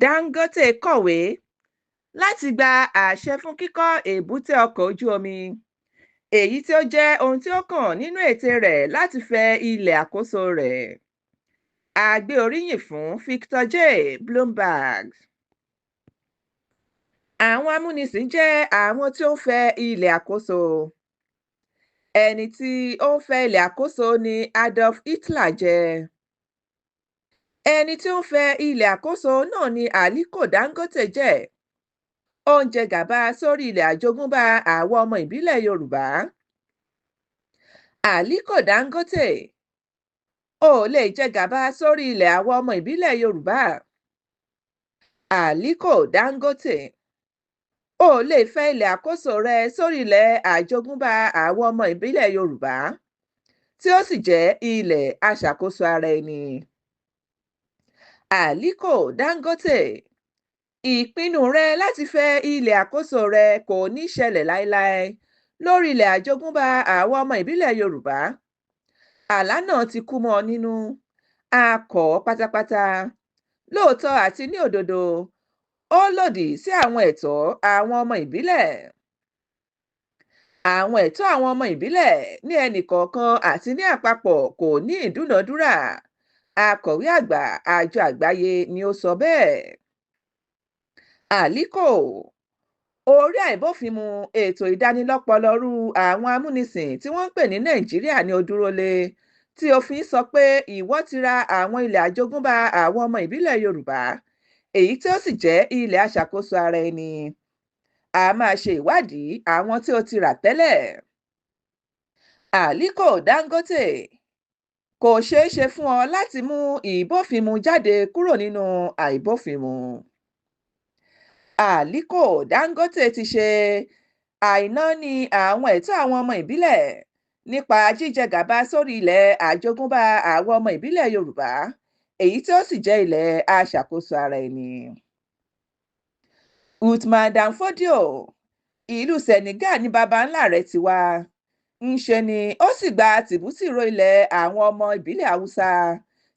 Dangote kọ̀wé láti gba àṣẹ fún kíkọ́ èbúté ọkọ̀ ojú omi, èyí tí ó jẹ́ ohun tí ó kàn nínú ète rẹ̀ láti fẹ ilẹ̀ àkóso rẹ̀. A gbé oríyìn fún Victor J. Bloomberg. Àwọn amúnisìn jẹ́ àwọn tí ó ń fẹ ilẹ̀ àkóso. Ẹni tí ó ń fẹ ilẹ̀ àkóso ni Adolf Hitler jẹ́. Ẹni tí ó ń fẹ ilẹ̀ àkóso náà ni Aliko Dangote jẹ́. Ó ń jẹ gàba sórí ilẹ̀ àjogúnbá àwọn ọmọ ìbílẹ̀ Yorùbá. Aliko Dangote ò lè jẹ gàba sórí ilẹ̀ àwọn ọmọ ìbílẹ̀ Yorùbá. Aliko Dangote ò lè fẹ ilẹ̀ àkóso rẹ sórí ilẹ̀ àjogúnbá àwọn ọmọ ìbílẹ̀ Yorùbá tí ó sì jẹ́ ilẹ̀ aṣàkóso ara ẹni. Aliko Dangote, ìpinnu rẹ láti fẹ ilẹ̀ àkóso rẹ kò ní ṣẹlẹ̀ láéláé lórí ilẹ̀ àjogúnbá àwọn ọmọ ìbílẹ̀ Yorùbá. Àlá náà ti kú mọ́ ọ nínú. A kọ̀ ọ́ pátápátá. Lóòótọ́ àti ní òdodo, ó lòdì sí àwọn ẹ̀tọ́ àwọn ọmọ ìbílẹ̀. Àwọn ẹ̀tọ́ àwọn ọmọ ìbílẹ̀ ní ẹnìkọ̀ọ̀kan àti ní àpapọ̀ kò ní ìdúnàádúrà. Akọ̀wé àgbà àjọ àgbáyé ni ó sọ bẹ́ẹ̀. Aliko, orí àìbófinmu ètò ìdánilọ́pọlọrú àwọn amúnisìn tí wọ́n ń pè ní Nàìjíríà ni ó dúró lé, tí òfin sọ pé ìwọ ti ra àwọn ilẹ̀ àjogúnbá àwọn ọmọ ìbílẹ̀ Yorùbá, èyí tí ó sì jẹ́ ilẹ̀ aṣàkóso ara ẹni. A máa ṣe ìwádìí àwọn tí ó ti rà tẹ́lẹ̀. Aliko Dangote, kò ṣeé ṣe fún ọ láti mú ìbófinmu jáde kúrò nínú àìbófinmu. Aliko Dangote ti ṣe àìnáání àwọn ẹ̀tọ́ àwọn ọmọ ìbílẹ̀ nípa jíjẹ gàba sórí ilẹ̀ àjogúnbá àwọn ọmọ ìbílẹ̀ Yorùbá, èyí tí ó sì jẹ́ ilẹ̀ aṣàkóso ara ẹni. Uthman Dan Fodio, ìlú Senegal ni baba ńlá rẹ̀ ti wá. Ńṣe ni ó sì gba tìbútìró ilẹ̀ àwọn ọmọ ìbílẹ̀ Haúsá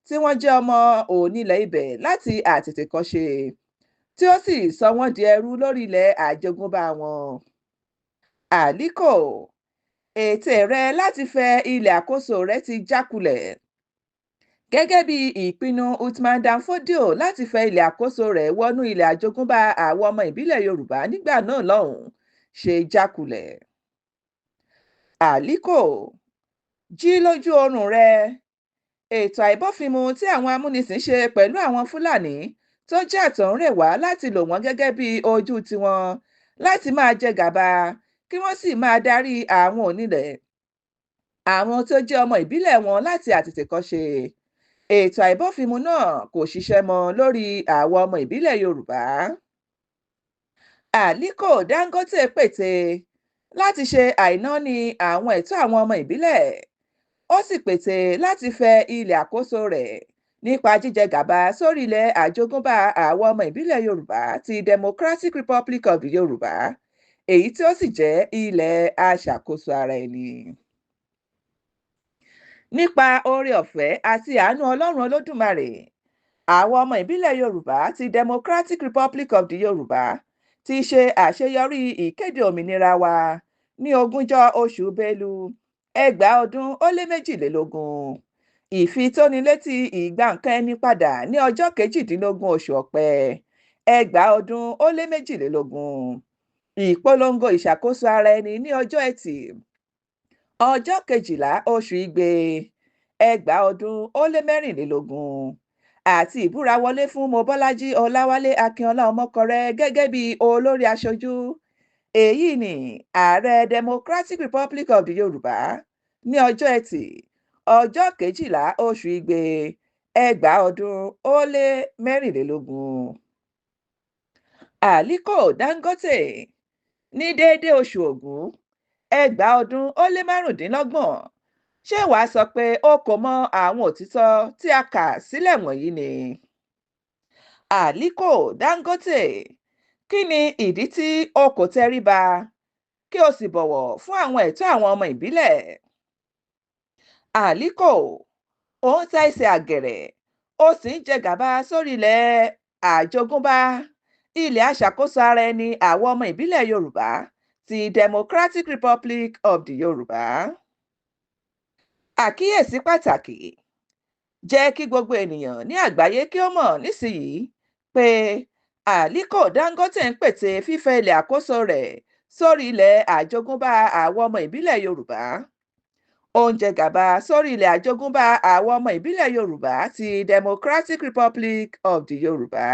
tí wọ́n jẹ́ ọmọ onílẹ̀ ibẹ̀ láti àtètèkọ́ṣe, tí ó sì sọ wọ́n di ẹrú lórí ilẹ̀ àjogúnbá wọn. Aliko, ète rẹ láti fẹ ilẹ̀ àkóso rẹ ti jákulẹ̀. Gẹ́gẹ́ bí ìpinnu Uthman Dan Fodio láti fẹ ilẹ̀ àkóso rẹ̀ wọnú ilẹ̀ àjogúnbá àwọn ọmọ ìbílẹ̀ Yorùbá nígbà náà lọ́hùn-ún ṣe jákulẹ̀. Aliko, jí lójú oorun rẹ. Ètò àìbófinmu tí àwọn amúnisìn ṣe pẹ̀lú àwọn Fúlàní tó jẹ́ àtọ̀húnrèwá láti lò wọ́n gẹ́gẹ́ bí ojú tiwọn láti máa jẹ gàba kí wọ́n sì máa darí àwọn onílẹ̀, àwọn tó jẹ́ ọmọ ìbílẹ̀ wọn láti àtètèkọ́ṣe. Ètò àìbófinmu náà kò ṣiṣẹ́ mọ́ lórí àwọn ọmọ ìbílẹ̀ Yorùbá. Aliko Dangote pète láti ṣe àìnáání àwọn ẹ̀tọ́ àwọn ọmọ ìbílẹ̀. Ó sì pète láti fẹ ilẹ̀ àkóso rẹ̀ nípa jíjẹ gàba sórí ilẹ̀ àjogúnbá àwọn ọmọ ìbílẹ̀ Yorùbá ti Democratic Republic of the Yorùbá, èyí tí ó sì jẹ́ ilẹ̀ aṣàkóso ara ẹni. Nípa oore-ọ̀fẹ́ àti àánú Ọlọ́run Olódùmarè, àwọn ọmọ ìbílẹ̀ Yorùbá ti Democratic Republic of the Yorùbá ti ṣe àṣeyọrí ìkéde òmìnira wa ní 20 oṣù Bélú 2022. Ìfitónilétí ìgbà nǹkan ẹni padà ní ọjọ́ 18 oṣù Ọ̀pẹ 2022. Ìpolongo ìṣàkóso ara ẹni ní ọjọ́ Ẹtì ọjọ́ 12 oṣù Igbe 2024. Àti ìbúra wọlé fún Mobọ́lájí Ọláwálé Akínọlá Ọmọkọrẹ gẹ́gẹ́ bí olórí aṣojú. Èyí ni ààrẹ Democratic Republic of the Yorùbá ní ọjọ́ Ẹtì ọjọ́ 12 oṣù Igbe 2024. Aliko Dangote, ní déédé oṣù Ògún 2025. Ṣé wàá sọ pé o kò mọ àwọn òtítọ́ tí a kà sílẹ̀ wọ̀nyí ni? Aliko Dangote, kí ni ìdí tí o kò tẹríba kí o sì bọ̀wọ̀ fún àwọn ẹ̀tọ́ àwọn ọmọ ìbílẹ̀? Aliko, ó ń ta ẹsẹ̀ àgẹ̀rẹ̀, ó sì ń jẹ gàba sórí ilẹ̀ àjogúnbá ilẹ̀ aṣàkóso ara ẹni àwọn ọmọ ìbílẹ̀ Yorùbá ti Democratic Republic of the Yorùbá. Àkíyèsí pàtàkì: jẹ́ kí gbogbo ènìyàn ní àgbáyé kí ó mọ̀ nísìnyìí pé Aliko Dangote ń pète fífẹ́ ilẹ̀ àkóso rẹ̀ sórí ilẹ̀ àjogúnbá àwọn ọmọ ìbílẹ̀ Yorùbá. Ó ń jẹ gàba sórí ilẹ̀ àjogúnbá àwọn ọmọ ìbílẹ̀ Yorùbá ti Democratic Republic of the Yorùbá.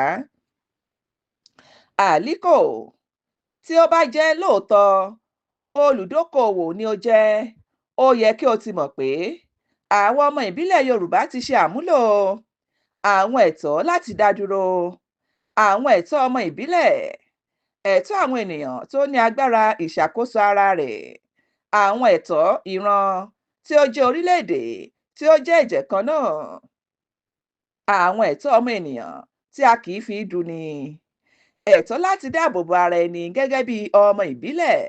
Aliko, tí ó bá jẹ́ lóòótọ́ olùdókòòwò ni ó jẹ́, ó yẹ kí o ti mọ̀ pé àwọn ọmọ ìbílẹ̀ Yorùbá ti ṣe àmúlò àwọn ẹ̀tọ́ láti dá dúró, àwọn ẹ̀tọ́ ọmọ ìbílẹ̀, ẹ̀tọ́ àwọn ènìyàn tó ní agbára ìṣàkóso ara rẹ̀, àwọn ẹ̀tọ́ ìran tí ó jẹ́ orílẹ̀-èdè tí ó jẹ́ ẹ̀jẹ̀ kan náà, àwọn ẹ̀tọ́ ọmọ ènìyàn tí a kì í fi dùnni, ẹ̀tọ́ láti dáàbò bo ara ẹni gẹ́gẹ́ bí ọmọ ìbílẹ̀,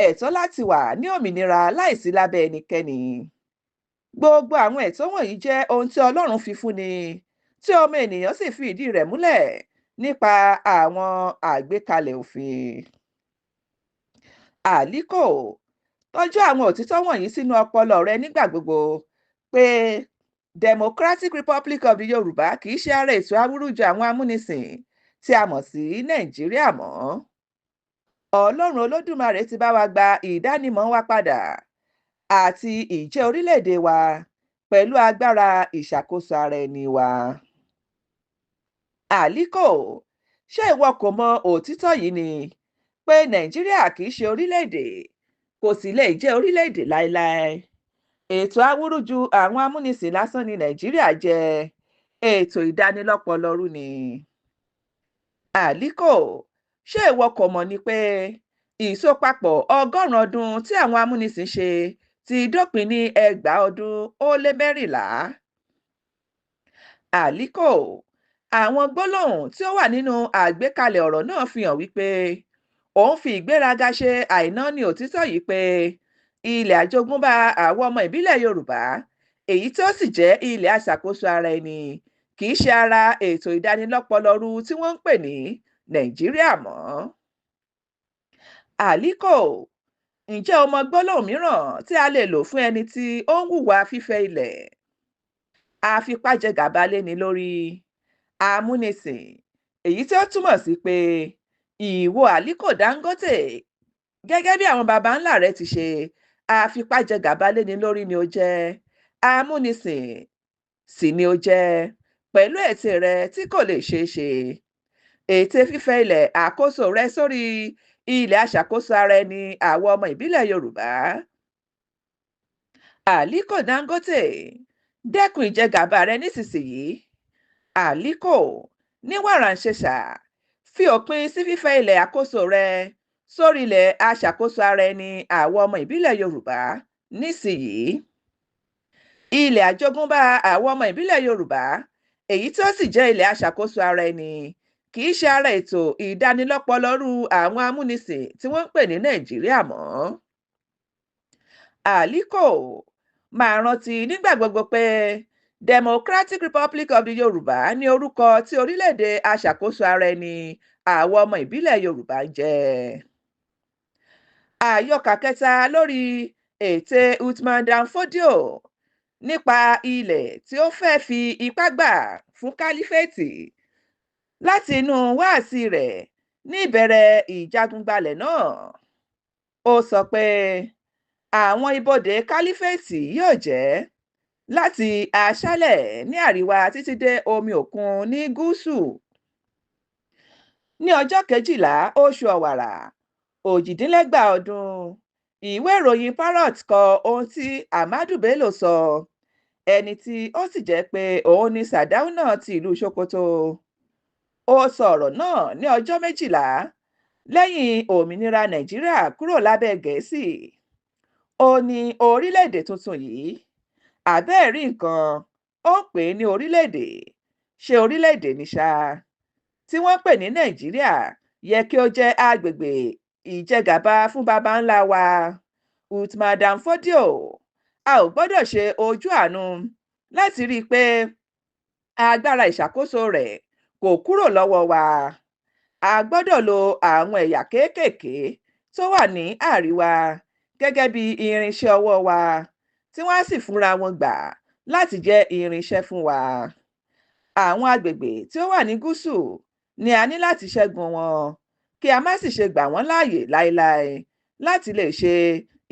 ẹ̀tọ́ láti wà ní òmìnira láìsí lábẹ́ ẹnikẹ́ni. Gbogbo àwọn ẹ̀tọ́ wọ̀nyí jẹ́ ohun tí Ọlọ́run fi fúnni, tí ọmọ ènìyàn sì fi ìdí rẹ̀ múlẹ̀ nípa àwọn àgbékalẹ̀ òfin. Aliko, tọ́jú àwọn òtítọ́ wọ̀nyí sínú ọpọlọ rẹ nígbà gbogbo pé Democratic Republic of the Yorùbá kì í ṣe ara ètò awúrúju àwọn amúnisìn tí a mọ̀ sí Nàìjíríà mọ́. Ọlọ́run Olódùmarè ti bá wa gba ìdánimọ̀ wa padà àti ìjẹ́ orílẹ̀-èdè wa pẹ̀lú agbára ìṣàkóso ara ẹni wa. Aliko, ṣé ìwọ kò mọ òtítọ́ yìí ni pé Nàìjíríà kì í ṣe orílẹ̀-èdè, kò sì lè jẹ́ orílẹ̀-èdè láéláé. Ètò awúrúju àwọn amúnisìn lásán ni Nàìjíríà jẹ́, ètò ìdánilọ́pọlọrú ni. Aliko, ṣé ìwọ kò mọ̀ ni pé ìsopapọ̀ 100 ọdún tí àwọn amúnisìn ṣe ti dópin ní 20 ọdún ó lé 14. Aliko, àwọn gbólóhùn tí ó wà nínú àgbékalẹ̀ ọ̀rọ̀ náà fi hàn wípé òun fi ìgbéraga ṣe àìnáání òtítọ́ yìí pé ilẹ̀ àjogúnbá àwọn ọmọ ìbílẹ̀ Yorùbá, èyí tí ó sì jẹ́ ilẹ̀ aṣàkóso ara ẹni, kì í ṣe ara ètò ìdánilọ́pọlọrú tí wọ́n ń pè ní Nàìjíríà mọ́. Aliko, ǹjẹ́ o mọ gbólóhùn mìíràn tí a lè lò fún ẹni tí ó ń hùwà fífẹ́ ilẹ̀? Afipájẹgàba léni lórí, amúnisìn, èyí tí ó túmọ̀ sí pé ìwọ Aliko Dangote, gẹ́gẹ́ bí àwọn baba ńlá rẹ ti ṣe, afipájẹgàba léni lórí ni ó jẹ́, amúnisìn sì ni ó jẹ́, pẹ̀lú ète rẹ tí kò lè ṣeé ṣe, ète fífẹ́ ilẹ̀ àkóso rẹ sórí ilẹ̀ aṣàkóso ara ẹni àwọn ọmọ ìbílẹ̀ Yorùbá. Aliko Dangote, dẹ́kun ìjẹgàba rẹ nísinsìnyí. Aliko, ní wàràǹṣeṣà, fi òpin sí fífẹ́ ilẹ̀ àkóso rẹ sórí ilẹ̀ aṣàkóso ara ẹni àwọn ọmọ ìbílẹ̀ Yorùbá nísìnyìí. Ilẹ̀ àjogúnbá àwọn ọmọ ìbílẹ̀ Yorùbá, èyí tí ó sì jẹ́ ilẹ̀ aṣàkóso ara ẹni, kì í ṣe ara ètò ìdánilọ́pọlọrú àwọn amúnisìn tí wọ́n ń pè ní Nàìjíríà mọ́. Aliko, máa rántí nígbà gbogbo pé Democratic Republic of the Yorùbá ní orúkọ tí orílẹ̀-èdè aṣàkóso ara ẹni àwọn ọmọ ìbílẹ̀ Yorùbá ń jẹ́. Àyọkà kẹta lórí ète Uthman Dan Fodio nípa ilẹ̀ tí ó fẹ́ fi ipá gbà fún kálífèètì láti inú wáàsí rẹ̀ ní ìbẹ̀rẹ̀ ìjagunbalẹ̀ náà. Ó sọ pé àwọn ibodè kálífèètì yóò jẹ́ láti aṣálẹ̀ ní àríwá títí dé omi òkun ní gúúsù. Ní ọjọ́ 12 oṣù Ọ̀wàrà 18 ọdún, ìwé ìròyìn Parrot kọ ohun tí Ahmadu Bello sọ, ẹni tí ó sì jẹ́ pé òun ni Sardauna ti ìlú Sokoto. Ó sọ ọ̀rọ̀ náà ní ọjọ́ 12 lẹ́yìn òmìnira Nàìjíríà kúrò lábẹ́ Gẹ̀ẹ́sì. Ó ní orílẹ̀-èdè tuntun yìí, àbẹ́ẹ̀rí nǹkan, ó ń pè é ní orílẹ̀-èdè, ṣé orílẹ̀-èdè ní ṣá, tí wọ́n pè ní Nàìjíríà yẹ kí ó jẹ́ agbègbè ìjẹgàba fún baba ńlá wa Uthman Dan Fodio. A ò gbọ́dọ̀ ṣe ojú àánú láti rí i pé agbára ìṣàkóso rẹ̀ kò kúrò lọ́wọ́ wa. A gbọ́dọ̀ lo àwọn ẹ̀yà kéékèèké tó wà ní àríwá gẹ́gẹ́ bí irinṣẹ́ ọwọ́ wa tí wọ́n á sì fúnra wọn gbà láti jẹ́ irinṣẹ́ fún wa. Àwọn agbègbè tí ó wà ní gúúsù ni a ní láti ṣẹ́gun wọn kí a má sì ṣe gbà wọ́n láàyè láéláé láti lè ṣe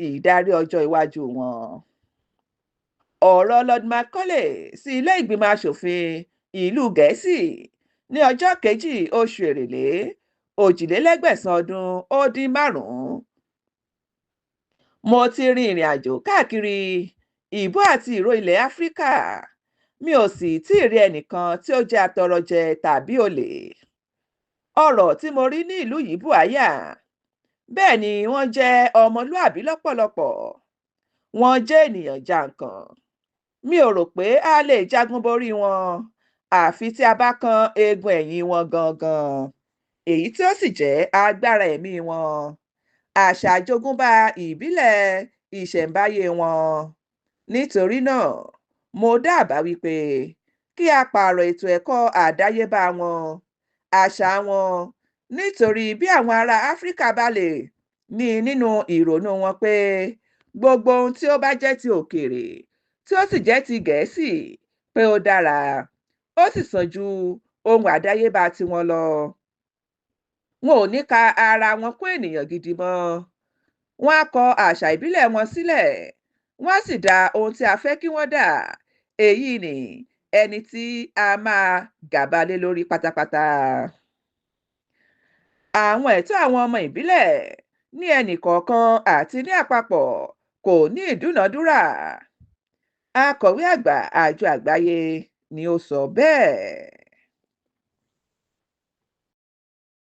ìdarí ọjọ́ iwájú wọn. Ọ̀rọ̀ Lord Macaulay sí ilé ìgbìmọ̀ aṣòfin ìlú Gẹ̀ẹ́sì ní ọjọ́ 2 oṣù Èrèlé 1815. Mo ti rin ìrìn àjò káàkiri ìbú àti ìró ilẹ̀ Áfíríkà, mi ò sì tí ì rí ẹnìkan tí ó jẹ́ atọrọjẹ tàbí olè. Ọrọ̀ tí mo rí ní ìlú yìí bù àyà, bẹ́ẹ̀ ni wọ́n jẹ́ ọmọlúàbí lọ́pọ̀lọpọ̀, wọ́n jẹ́ ènìyàn jàǹkàn. Mi ò rò pé a lè jagun borí wọn àfi tí a bá kan eegun ẹ̀yìn wọn gangan, èyí tí ó sì jẹ́ agbára ẹ̀mí wọn, àṣà àjogúnbá ìbílẹ̀ ìṣẹ̀ǹbáyé wọn. Nítorí náà, mo dábàá wípé kí a pààrọ̀ ètò ẹ̀kọ́ àdáyébá wọn, àṣà wọn, nítorí bí àwọn ará Áfíríkà bá lè ní nínú ìrònú wọn pé gbogbo ohun tí ó bá jẹ́ ti òkèèrè tí ó sì jẹ́ ti Gẹ̀ẹ́sì pé ó dára, ó sì sàn ju ohun àdáyébá tiwọn lọ. Wọn ò ní ka ara wọn kún ènìyàn gidi mọ́. Wọ́n á kọ àṣà ìbílẹ̀ wọn sílẹ̀, wọ́n á sì dá ohun tí a fẹ́ kí wọ́n dà, èyí ni ẹni tí a máa gàba lé lórí pátápátá. Àwọn ẹ̀tọ́ àwọn ọmọ ìbílẹ̀ ní ẹnìkọ̀ọ̀kan àti ní àpapọ̀ kò ní ìdúnàádúrà. Akọ̀wé àgbà Àjọ Àgbáyé ni ó sọ bẹ́ẹ̀.